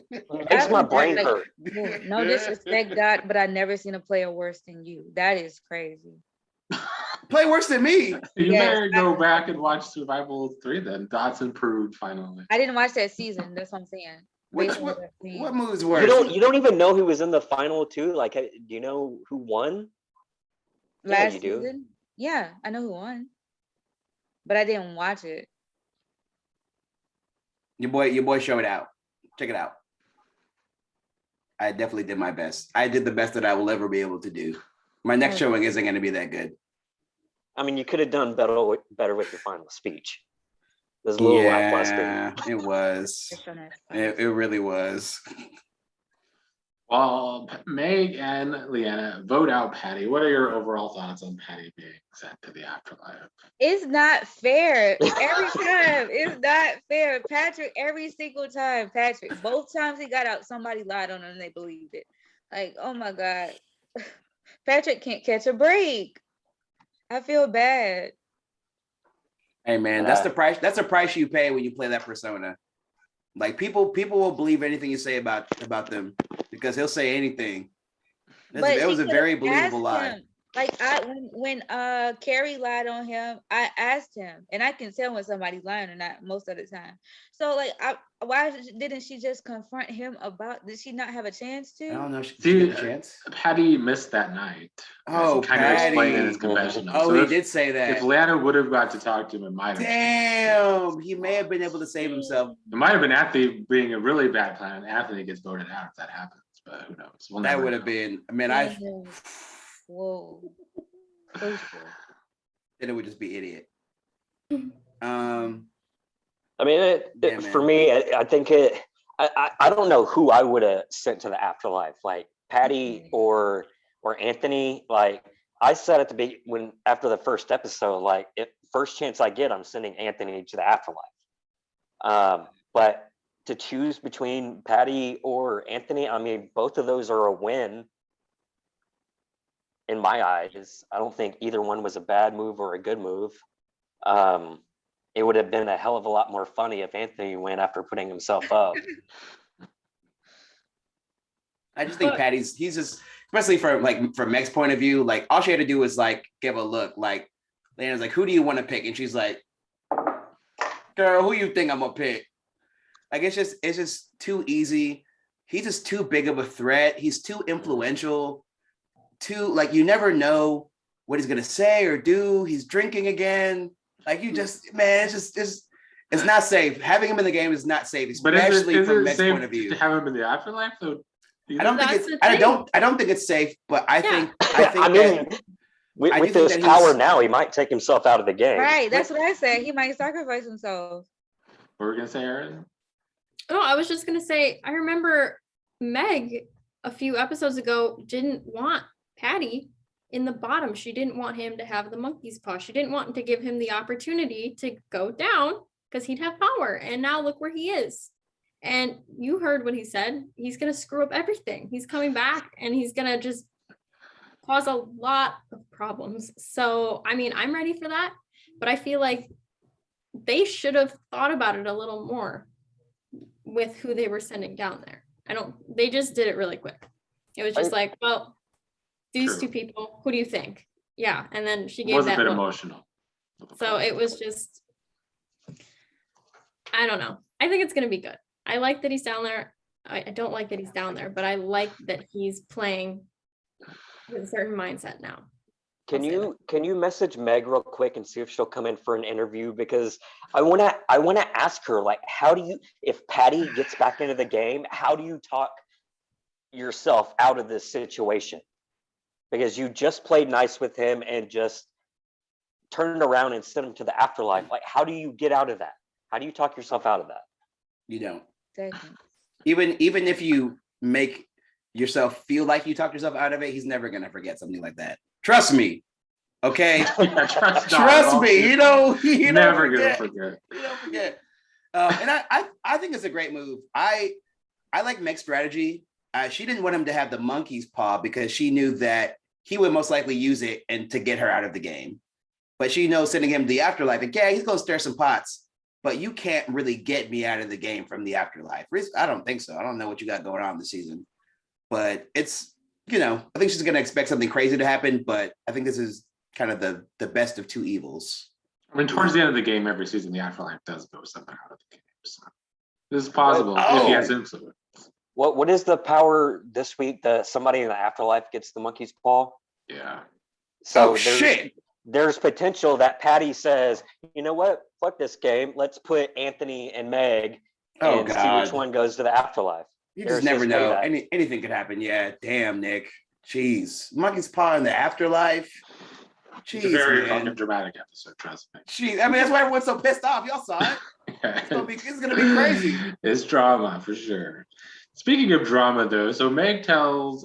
A: It makes my brain
C: Like,
A: hurt.
C: No disrespect, God, but I never seen a player worse than you. That is crazy.
D: Play worse than me.
B: You
C: Yes,
B: better go back and watch Survival 3 then. That's improved finally.
C: I didn't watch that season. That's what I'm saying.
D: Which
C: Based on I've seen.
D: what moves
A: You
D: worse?
A: don't even know who was in the final two. Like, do you know who won? Yeah,
C: Last
A: you do.
C: season? Yeah, I know who won. But I didn't watch it.
D: Your boy showed out. Check it out. I definitely did my best. I did the best that I will ever be able to do. My next
C: Okay.
D: showing isn't going to be that good.
A: I mean, you could have done better with your final speech. It was a little lackluster.
D: Yeah, it was.
C: Just on that.
D: It really was.
B: Well, Meg and Leanna vote out Patty. What are your overall thoughts on Patty being sent to the afterlife?
C: It's not fair. Every time. It's not fair. Patrick, every single time. Patrick, both times he got out, somebody lied on him and they believed it. Like, oh my God. Patrick can't catch a break. I feel bad.
D: Hey man, that's the price. That's a price you pay when you play that persona. Like people will believe anything you say about them because he'll say anything. It was
C: she
D: a very
C: could've asked
D: believable lie.
C: him. Like when Carrie lied on him, I asked him, and I can tell when somebody's lying or not most of the time. So like, why didn't she just confront him about? Did she not have a chance
D: I
C: to?
D: don't know. She
B: See,
D: get a chance.
B: Patty missed that night.
D: Oh,
B: kind of explained in his
D: Patty.
B: confessional.
D: Oh,
B: So
D: he
B: if,
D: did say
B: if
D: that.
B: Leanna would have got to talk to him, it might have.
D: Damn, he may have been able to save himself.
B: It might have been Anthony being a really bad plan. Anthony gets voted out if that happens, but who knows? We'll
D: That
B: never
D: would have
B: know.
D: been. I mean, I
C: Whoa. Crucial.
D: then it would just be idiot.
A: I mean,
D: Yeah,
A: for
D: man.
A: me, I think I don't know who I would have sent to the afterlife, like Patty or Anthony. Like, I said at the when after the first episode, like, if first chance I get, I'm sending Anthony to the afterlife. But to choose between Patty or Anthony, I mean, both of those are a win in my eyes. I don't think either one was a bad move or a good move. It would have been a hell of a lot more funny if Anthony went after putting himself up.
D: I just think Patty's, he's just, especially from Meg's point of view, like all she had to do was like give a look. Like Leanna's like, who do you want to pick? And she's like, girl, who you think I'm gonna pick? Like it's just too easy. He's just too big of a threat. He's too influential. Too like you never know what he's gonna say or do. He's drinking again. Like you just, man, it's not safe. Having him in the game is not safe, especially from Meg's point of view.
B: To have him in the afterlife, though.
D: I don't think it's safe, but I think
A: I mean, with his power now, he might take himself out of the game.
C: Right, that's what I said. He might sacrifice himself.
B: What were we gonna say, Erin?
E: Oh, I was just gonna say, I remember Meg a few episodes ago didn't want Patty in the bottom. She didn't want him to have the monkey's paw. She didn't want to give him the opportunity to go down because he'd have power. And now look where he is. And you heard what he said. He's going to screw up everything. He's coming back and he's going to just cause a lot of problems. So, I mean, I'm ready for that. But I feel like they should have thought about it a little more with who they were sending down there. They just did it really quick. It was just like, well, these two people, who do you think? Yeah. And then she gave that
B: a bit
E: look.
B: Emotional.
E: So it was just, I don't know. I think it's going to be good. I like that he's down there. I don't like that he's down there, but I like that he's playing with a certain mindset now.
A: Can you message Meg real quick and see if she'll come in for an interview? Because I wanna ask her, like, if Patty gets back into the game, how do you talk yourself out of this situation? Because you just played nice with him and just turned around and sent him to the afterlife. Like, how do you get out of that? How do you talk yourself out of that?
D: You don't.
C: Exactly.
D: Even if you make yourself feel like you talked yourself out of it, he's never gonna forget something like that. Trust me. Okay. Trust me. You
B: never gonna forget.
D: You don't forget. And I think it's a great move. I like Meg's strategy. She didn't want him to have the monkey's paw because she knew that he would most likely use it and to get her out of the game. But she knows sending him to the afterlife, and yeah, he's gonna stir some pots. But you can't really get me out of the game from the afterlife. I don't think so. I don't know what you got going on this season. But it's, I think she's going to expect something crazy to happen. But I think this is kind of the best of two evils.
B: I mean, towards the end of the game, every season, the afterlife does go something out of the game. So this is possible if he has influence.
A: What is the power this week that somebody in the afterlife gets the monkey's paw?
B: Yeah.
A: So there's potential that Patty says, you know what? Fuck this game. Let's put Anthony and Meg and see which one goes to the afterlife.
D: You just never know. Anything could happen. Yeah. Damn, Nick. Jeez. Monkey's paw in the afterlife. Jeez,
B: it's a very fucking dramatic episode, trust me.
D: Jeez. I mean, that's why everyone's so pissed off. Y'all saw it. It's gonna be crazy.
B: It's drama for sure. Speaking of drama, though, so Meg tells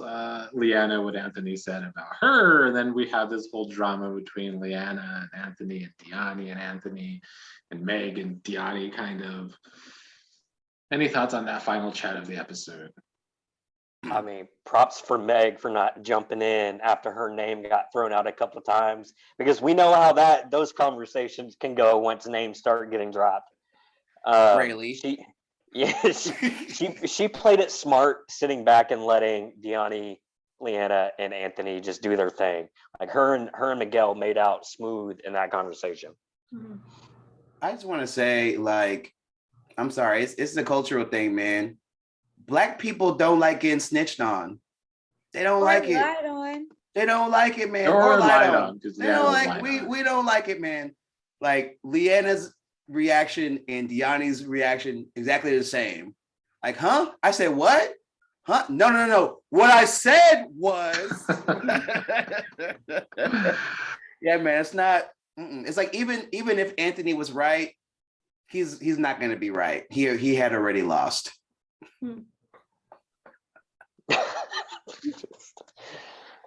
B: Leanna what Anthony said about her, and then we have this whole drama between Leanna and Anthony and Diani and Anthony and Meg and Diani, kind of. Any thoughts on that final chat of the episode?
A: I mean, props for Meg for not jumping in after her name got thrown out a couple of times, because we know how those conversations can go once names start getting dropped.
D: Really?
A: She played it smart, sitting back and letting Diani, Leanna, and Anthony just do their thing. Like her and Miguel made out smooth in that conversation.
D: I just want to say, like, I'm sorry, it's a cultural thing, man. Black people don't like getting snitched on. They don't like it. They don't like it, man.
B: Or lied on.
D: They don't like. We don't like it, man. Like Leanna's reaction and Diani's reaction exactly the same. Like, huh? I said what? Huh? No. What I said was yeah, man, it's not. It's like even if Anthony was right, he's not gonna be right. He had already lost.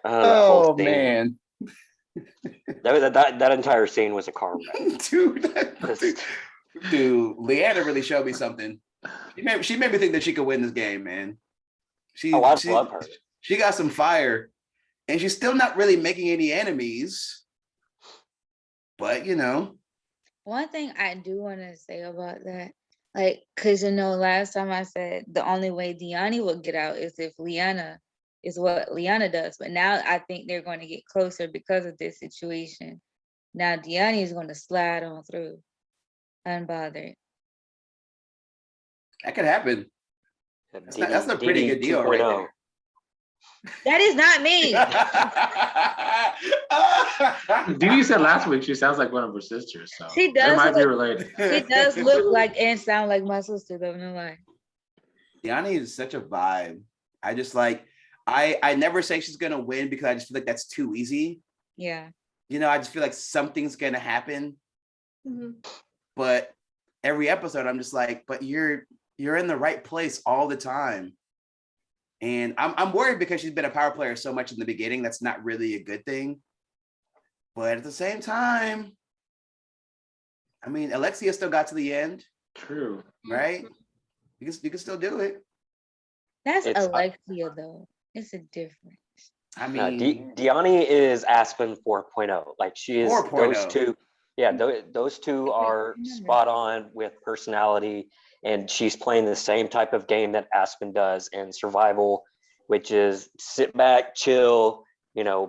F: Oh man.
A: That entire scene was a car wreck.
D: Dude, Leanna really showed me something. She made me think that she could win this game, man. She
A: love her.
D: She got some fire, and she's still not really making any enemies. But
C: One thing I do want to say about that, like, because last time I said the only way Deani would get out is if Liana is what Liana does. But now I think they're going to get closer because of this situation. Now Deani is going to slide on through unbothered.
D: that could happen. That's a pretty good deal right there.
C: That is not me.
B: Didi said last week she sounds like one of her sisters, so
C: She does
B: it might be
C: look-
B: related.
C: She does look like and sound like my sister, though, no lie.
D: Deani is such a vibe. I just I never say she's gonna win because I just feel like that's too easy.
C: Yeah.
D: I just feel like something's gonna happen.
E: Mhm.
D: But every episode I'm just like, but you're in the right place all the time. And I'm worried because she's been a power player so much in the beginning. That's not really a good thing. But at the same time, I mean, Alexia still got to the end,
B: True.
D: right? You can still do it.
C: That's
A: It's-
C: Alexia, though. It's a difference.
D: I
A: No,
D: mean,
A: Deani is Aspen 4.0. Like she is
D: 4.0.
A: those two. Yeah, those two are spot on with personality, and she's playing the same type of game that Aspen does in survival, which is sit back, chill,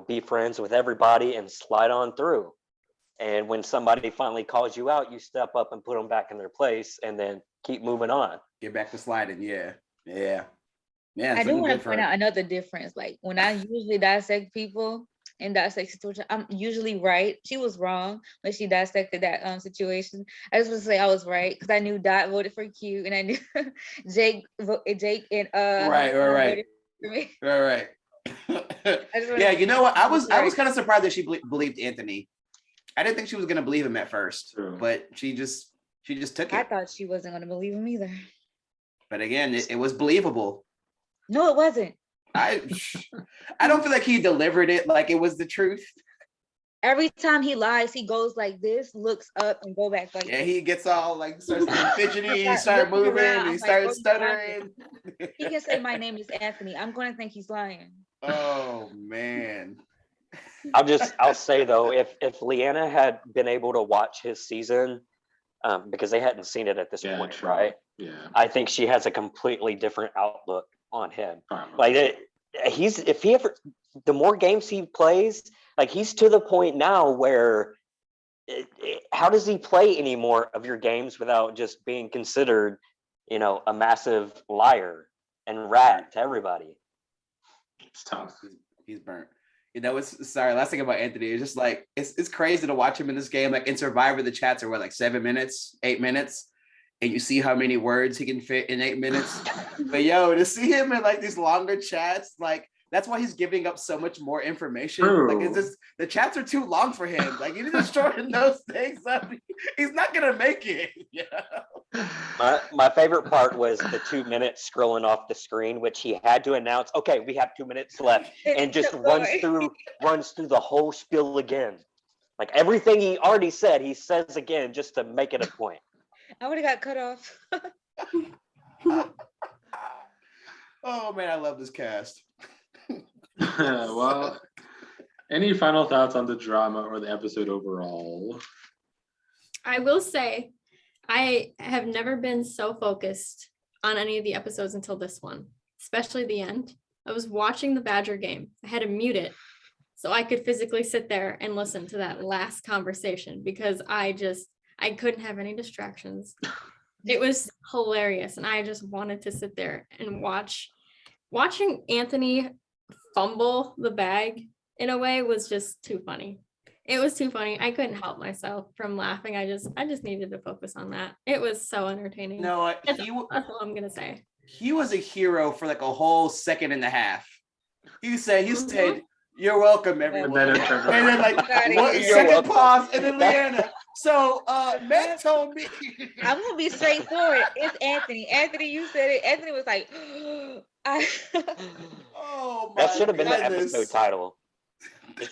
A: be friends with everybody and slide on through. And when somebody finally calls you out, you step up and put them back in their place and then keep moving on.
D: get back to sliding. Yeah. Yeah,
C: I do want to
D: good for
C: point
D: her.
C: out another difference. Like when I usually dissect people in dissect situation, I'm usually right. She was wrong when she dissected that situation. I just want to say I was right because I knew Dot voted for Q and I knew Jake and
D: Right.
C: voted for me.
D: Right.
C: I just wanna-
D: Yeah, you know what? I was
C: Right.
D: kind of surprised that she believed Anthony. I didn't think she was gonna believe him at first,
B: True.
D: but she just took
C: I
D: it.
C: thought she wasn't going to believe him either.
D: But again, it was believable.
C: No, it wasn't.
D: I don't feel like he delivered it like it was the truth.
C: Every time he lies, he goes like this, looks up, and go back like
D: Yeah,
C: this.
D: he gets all like starts getting fidgety, he
C: Start
D: started
C: looking
D: moving,
C: around,
D: he
C: like,
D: started
C: oh,
D: stuttering.
C: He can say my name is Anthony. I'm going to think he's lying.
D: Oh man.
A: I'll say though, if Leanna had been able to watch his season, because they hadn't seen it at this
B: Yeah,
A: point,
B: true.
A: right?
B: Yeah.
A: I think she has a completely different outlook on him.
B: Probably.
A: Like the more games he plays, like he's to the point now where how does he play any more of your games without just being considered, a massive liar and rat to everybody?
B: It's tough.
D: He's burnt. Last thing about Anthony is just like it's crazy to watch him in this game. Like in Survivor, the chats are 7 minutes, 8 minutes, and you see how many words he can fit in 8 minutes. But to see him in these longer chats, that's why he's giving up so much more information.
B: True.
D: It's just the chats are too long for him. You need to shorten those things up. He's not gonna make it.
A: My favorite part was the 2 minutes scrolling off the screen, which he had to announce, okay, we have 2 minutes left, and just runs through the whole spiel again. Like everything he already said, he says again just to make it a point.
C: I would have got cut off.
D: Oh man, I love this cast.
B: Well, any final thoughts on the drama or the episode overall?
E: I will say, I have never been so focused on any of the episodes until this one, especially the end. I was watching the Badger game. I had to mute it so I could physically sit there and listen to that last conversation because I couldn't have any distractions. It was hilarious. And I just wanted to sit there and watching Anthony fumble the bag in a way was just too funny. It was too funny. I couldn't help myself from laughing. I just needed to focus on that. It was so entertaining.
D: You know what?
E: That's all I'm gonna say.
D: He was a hero for a whole second and a half. He said, "You're welcome, everyone."
B: And then
C: You're
D: second
A: welcome.
D: pause, and then Leanna. So Matt told me.
C: I'm gonna be straightforward. It's Anthony. Anthony, you said it. Anthony was like,
D: Oh my
A: That should have been the
D: goodness.
A: episode title.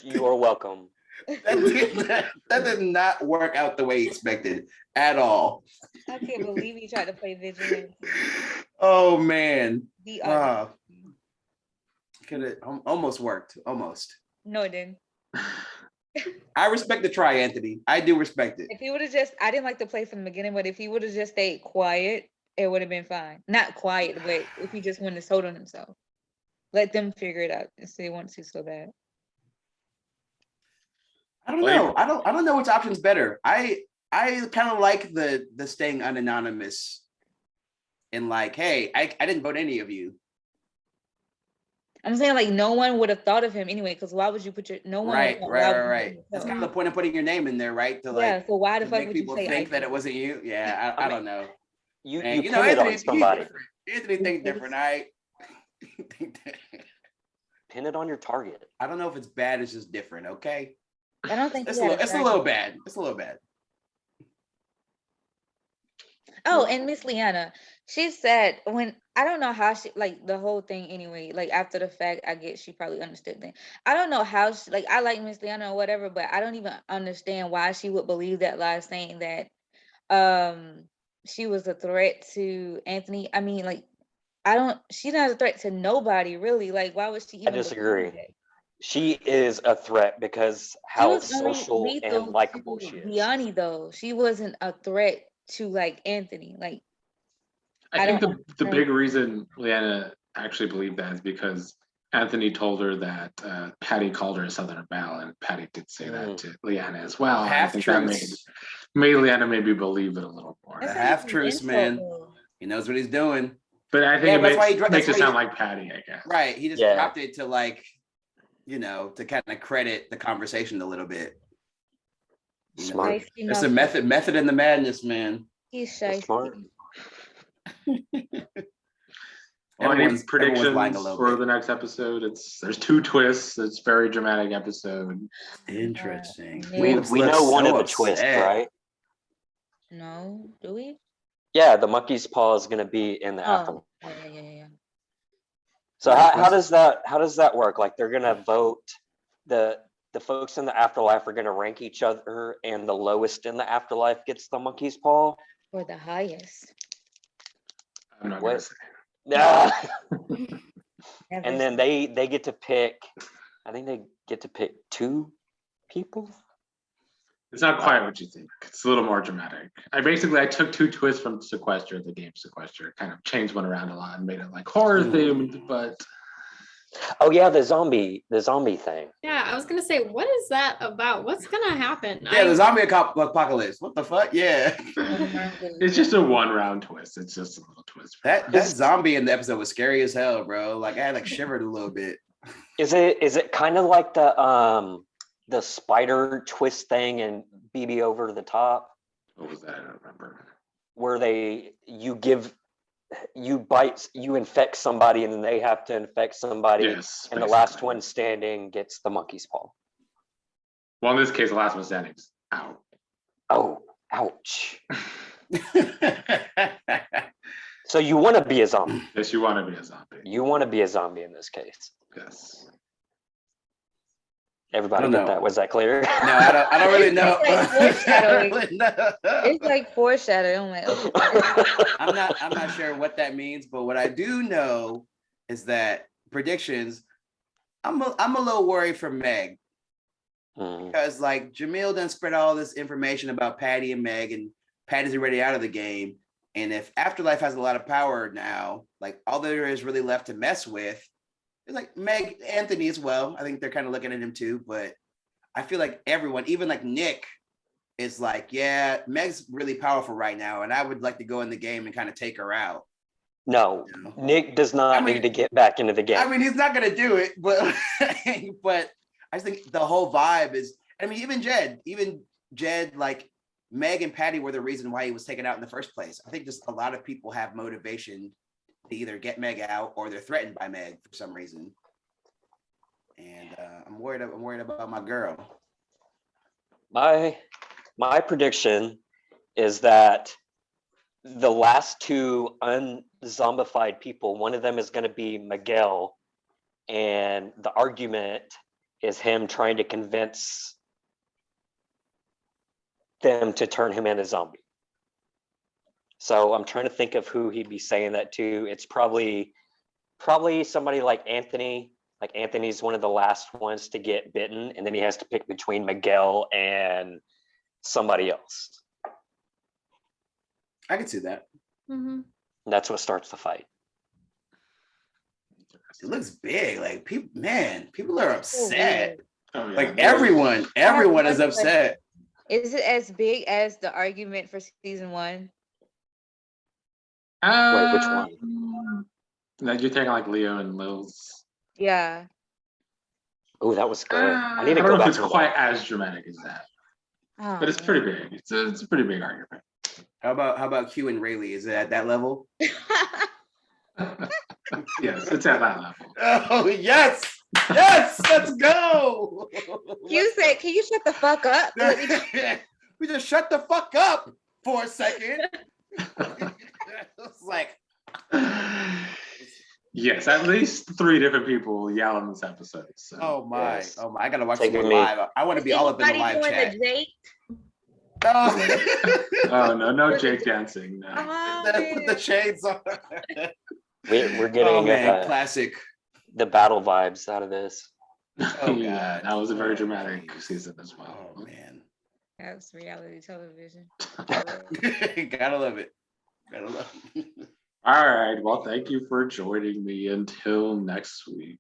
A: You are welcome.
D: That did not work out the way he expected at all.
C: I can't believe he tried to play vigilante.
D: Oh man.
C: The
D: Could have almost worked. Almost.
C: No, it didn't.
D: I respect the try, Anthony. I do respect it.
C: If he would have just, I didn't like to play from the beginning, but if he would have just stayed quiet, it would have been fine. Not quiet, but if he just wouldn't have told on himself. Let them figure it out if they want to so bad.
D: I don't know. I don't know which option's better. I kind of like the staying unanonymous and like, hey, I didn't vote any of you.
C: I'm saying like no one would have thought of him anyway, because why would you put your no one?
D: Right.
C: Why would you put
D: That's
C: yourself?
D: kind of the point of putting your name in there, right? To like,
C: Yeah. So why the
D: to
C: fuck
D: make
C: would you
D: people
C: say
D: think that
C: Ivan?
D: it wasn't you. Yeah, I don't know.
A: You
D: And,
A: you
D: know,
A: pin it
D: Anthony,
A: on somebody.
D: Anthony thinks different. I
A: Pin it on your target.
D: I don't know if it's bad. It's just different. Okay.
C: I don't think
D: It's
C: he
D: a
C: had
D: little, it's a little bad. It's a little bad.
C: Oh, and Miss Liana, she said when I don't know how she like the whole thing anyway. Like after the fact, I guess she probably understood that. I don't know how she like I like Miss Liana or whatever, but I don't even understand why she would believe that lie, saying that she was a threat to Anthony. I mean, like I don't. She's not a threat to nobody really. Like why would she
A: I
C: even? believe
A: disagree.
C: that?
A: She is a threat because
C: She
A: how
C: was only
A: social
C: lethal
A: and likable
C: to
A: she is.
C: Gianni though. She wasn't a threat to like Anthony. Like
B: I
C: I
B: think
C: don't
B: the
C: know.
B: big reason Leanna actually believed that is because Anthony told her that Patty called her a Southern Belle, and Patty did say that to Leanna as well. And I think that made Leanna maybe believe it a little more.
D: The
C: That's not
D: half
C: even
D: truths,
C: insult,
D: man.
C: though.
D: He knows what he's doing.
B: But I think
D: Yeah,
B: it
D: that's why he dro-
B: makes
D: that's
B: it
D: why
B: sound
D: he-
B: like Patty, I guess.
D: Right. He just
A: Yeah.
D: dropped it to like, to kind of credit the conversation a little bit.
A: Smart.
C: Shiesty
D: It's a
C: motherfucker.
D: method in the madness, man.
C: He's
A: That's
C: shiesty.
A: smart.
B: Well, any
D: Everyone's lying
B: predictions
D: a little
B: for
D: bit.
B: the next episode? There's 2 twists. It's a very dramatic episode.
D: Interesting.
C: We
A: We know one of the twists, right?
C: No, do we?
A: Yeah, the monkey's paw is going to be in the afterlife.
C: Oh, yeah.
A: So
D: Right,
A: how does that work? Like they're going to vote the folks in the afterlife are going to rank each other, and the lowest in the afterlife gets the monkey's paw.
C: Or the highest.
B: I'm not
A: What?
B: gonna say.
A: Yeah.
C: Never
A: And then
C: seen-
A: they get to pick. I think they get to pick 2 people.
B: It's not quite what you think. It's a little more dramatic. I took 2 twists from Sequester, the game Sequester, kind of changed one around a lot and made it like horror themed, but
A: Oh yeah, the zombie thing.
E: Yeah, I was gonna say, what is that about? What's gonna happen?
D: Yeah, the zombie apocalypse. What the fuck? Yeah.
B: it's just a 1-round twist. It's just a little twist.
D: That zombie in the episode was scary as hell, bro. Like I had like shivered a little bit.
A: Is it kind of like the spider twist thing and BB Over the Top,
B: What was that? I don't remember.
A: where you infect somebody and then they have to infect somebody,
B: Yes.
A: and the last
B: basically.
A: one standing gets the monkey's paw.
B: Well, in this case, the last one standing's out.
A: Oh, ouch. So you want to be a zombie.
B: Yes, you want to be a zombie.
A: You want to be a zombie in this case.
B: Yes.
A: Everybody
D: I don't
A: get
D: know.
A: that? Was that clear?
D: No, I don't really know.
C: It's like
D: I don't really know.
C: It's like foreshadowing. I'm like, okay.
D: I'm not sure what that means, but what I do know is that predictions. I'm a little worried for Meg because like Jamil done spread all this information about Patty and Meg, and Patty's already out of the game. And if Afterlife has a lot of power now, like all there is really left to mess with is like Meg, Anthony as well. I think they're kind of looking at him too, but I feel like everyone, even like Nick, is like, yeah, Meg's really powerful right now, and I would like to go in the game and kind of take her out.
A: No,
D: You know?
A: Nick does not need to get back into the game.
D: I mean, he's not gonna do it, but but I just think the whole vibe is. I mean, even Jed, like Meg and Patty were the reason why he was taken out in the first place. I think just a lot of people have motivation to either get Meg out or they're threatened by Meg for some reason. And I'm worried about my girl.
A: My prediction is that the last 2 unzombified people, one of them is going to be Miguel, and the argument is him trying to convince them to turn him into a zombie. So I'm trying to think of who he'd be saying that to. It's probably somebody like Anthony. Like Anthony's one of the last ones to get bitten, and then he has to pick between Miguel and somebody else.
D: I can see that.
E: Mhm.
A: And that's what starts the fight.
D: It looks big. Like people are upset.
B: Oh, yeah.
D: Like everyone is upset.
C: Is it as big as the argument for season 1?
A: Wait, which one?
B: Like you're taking like Leo and Lil's.
C: Yeah.
A: Oh, that was good. I need to
B: don't
A: go
B: know if
A: back
B: it's
A: to the
B: quite as dramatic as that,
C: Oh,
B: but it's pretty big. It's a pretty big argument.
D: How about Q and Rayleigh? Is it at that level?
B: Yes, it's at that level.
D: Oh yes, let's go.
C: You said, can you shut the fuck up? Let me-
D: We just shut the fuck up for a second. It's like,
B: Yes, at least 3 different people yell in this episode. So.
D: oh my,
A: Yes.
D: I gotta watch
A: Taking
D: some
A: me-
D: live. I want to be all up in the
C: Anybody
D: live
C: doing
D: chat.
C: the Jake?
D: Oh.
B: Oh no Jake dancing. No.
C: Oh,
D: Put the
C: man.
D: shades on.
A: We're getting
D: Oh man, classic.
A: the battle vibes out of this.
D: Oh,
B: Yeah,
D: God.
B: that was a very
D: Oh,
B: dramatic
D: jeez.
B: season as well.
D: Oh man,
C: That's reality television.
D: gotta love it. Gotta love it.
B: All right. Well, thank you for joining me. Until next week.